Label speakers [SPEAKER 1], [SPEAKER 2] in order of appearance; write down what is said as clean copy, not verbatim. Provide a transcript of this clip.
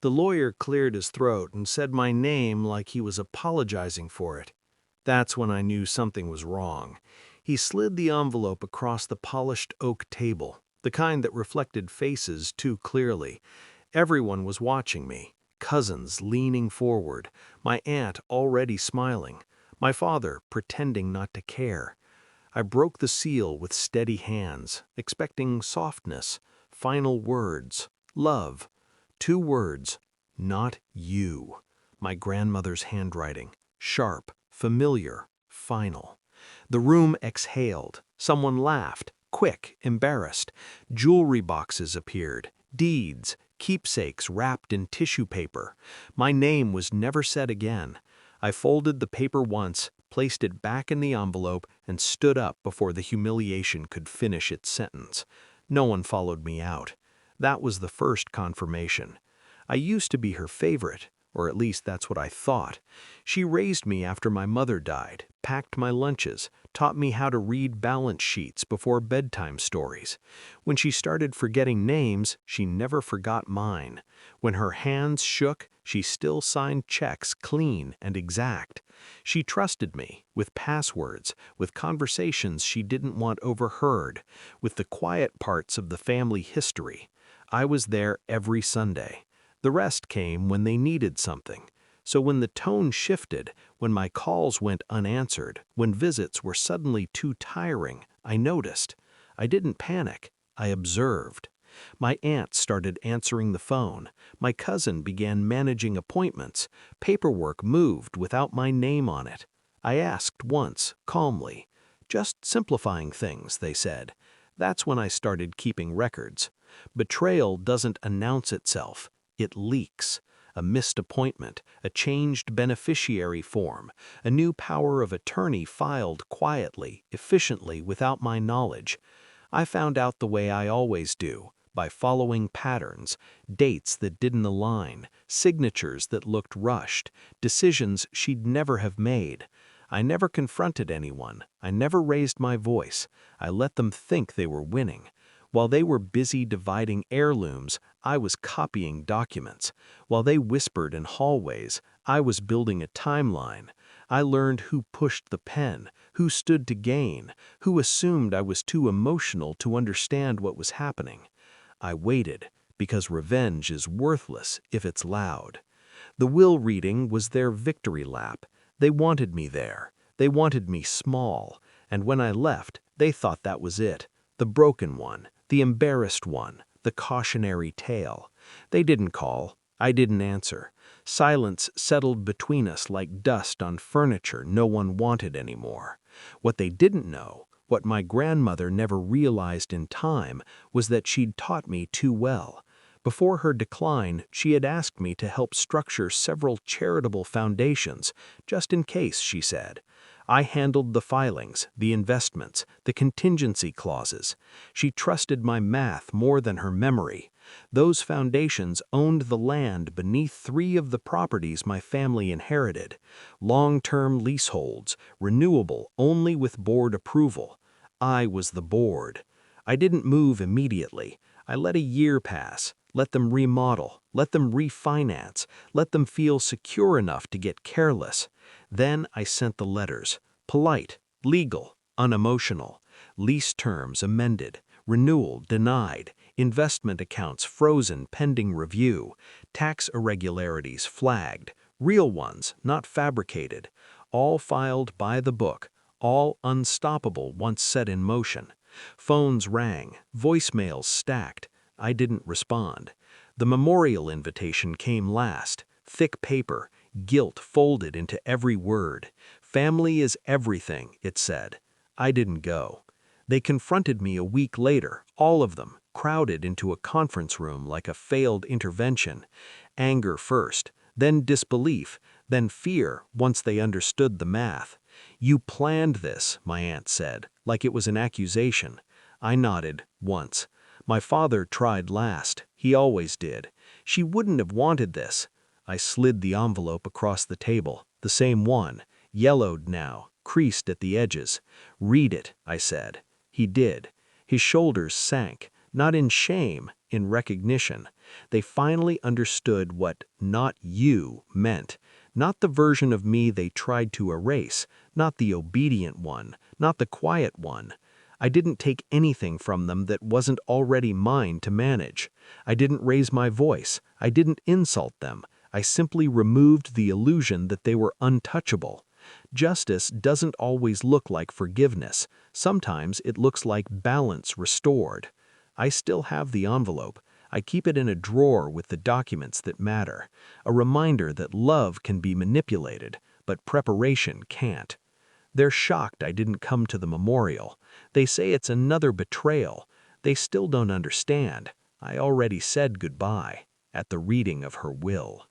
[SPEAKER 1] The lawyer cleared his throat and said my name like he was apologizing for it. That's when I knew something was wrong. He slid the envelope across the polished oak table, the kind that reflected faces too clearly. Everyone was watching me, cousins leaning forward, my aunt already smiling, my father pretending not to care. I broke the seal with steady hands, expecting softness, final words, love. 2 words, not you. My grandmother's handwriting, sharp, familiar, final. The room exhaled. Someone laughed, quick, embarrassed. Jewelry boxes appeared, deeds, keepsakes wrapped in tissue paper. My name was never said again. I folded the paper once, placed it back in the envelope, and stood up before the humiliation could finish its sentence. No one followed me out. That was the first confirmation. I used to be her favorite, or at least that's what I thought. She raised me after my mother died, packed my lunches, taught me how to read balance sheets before bedtime stories. When she started forgetting names, she never forgot mine. When her hands shook, she still signed checks clean and exact. She trusted me, with passwords, with conversations she didn't want overheard, with the quiet parts of the family history. I was there every Sunday. The rest came when they needed something. So when the tone shifted, when my calls went unanswered, when visits were suddenly too tiring, I noticed. I didn't panic. I observed. My aunt started answering the phone. My cousin began managing appointments. Paperwork moved without my name on it. I asked once, calmly. Just simplifying things, they said. That's when I started keeping records. Betrayal doesn't announce itself. It leaks. A missed appointment, a changed beneficiary form, a new power of attorney filed quietly, efficiently, without my knowledge. I found out the way I always do, by following patterns, dates that didn't align, signatures that looked rushed, decisions she'd never have made. I never confronted anyone. I never raised my voice. I let them think they were winning. While they were busy dividing heirlooms, I was copying documents. While they whispered in hallways, I was building a timeline. I learned who pushed the pen, who stood to gain, who assumed I was too emotional to understand what was happening. I waited, because revenge is worthless if it's loud. The will reading was their victory lap. They wanted me there. They wanted me small. And when I left, they thought that was it. The broken one, the embarrassed one, the cautionary tale. They didn't call. I didn't answer. Silence settled between us like dust on furniture no one wanted anymore. What they didn't know, what my grandmother never realized in time, was that she'd taught me too well. Before her decline, she had asked me to help structure several charitable foundations, just in case, she said. I handled the filings, the investments, the contingency clauses. She trusted my math more than her memory. Those foundations owned the land beneath 3 of the properties my family inherited. Long-term leaseholds, renewable only with board approval. I was the board. I didn't move immediately. I let a year pass. Let them remodel, let them refinance, let them feel secure enough to get careless. Then I sent the letters, polite, legal, unemotional, lease terms amended, renewal denied, investment accounts frozen pending review, tax irregularities flagged, real ones, not fabricated, all filed by the book, all unstoppable once set in motion. Phones rang, voicemails stacked. I didn't respond. The memorial invitation came last. Thick paper, guilt folded into every word. Family is everything, it said. I didn't go. They confronted me a week later, all of them, crowded into a conference room like a failed intervention. Anger first, then disbelief, then fear once they understood the math. You planned this, my aunt said, like it was an accusation. I nodded, once. My father tried last. He always did. She wouldn't have wanted this. I slid the envelope across the table, the same one, yellowed now, creased at the edges. Read it, I said. He did. His shoulders sank, not in shame, in recognition. They finally understood what "not you" meant. Not the version of me they tried to erase, not the obedient one, not the quiet one. I didn't take anything from them that wasn't already mine to manage. I didn't raise my voice. I didn't insult them. I simply removed the illusion that they were untouchable. Justice doesn't always look like forgiveness. Sometimes it looks like balance restored. I still have the envelope. I keep it in a drawer with the documents that matter. A reminder that love can be manipulated, but preparation can't. They're shocked I didn't come to the memorial. They say it's another betrayal. They still don't understand. I already said goodbye at the reading of her will.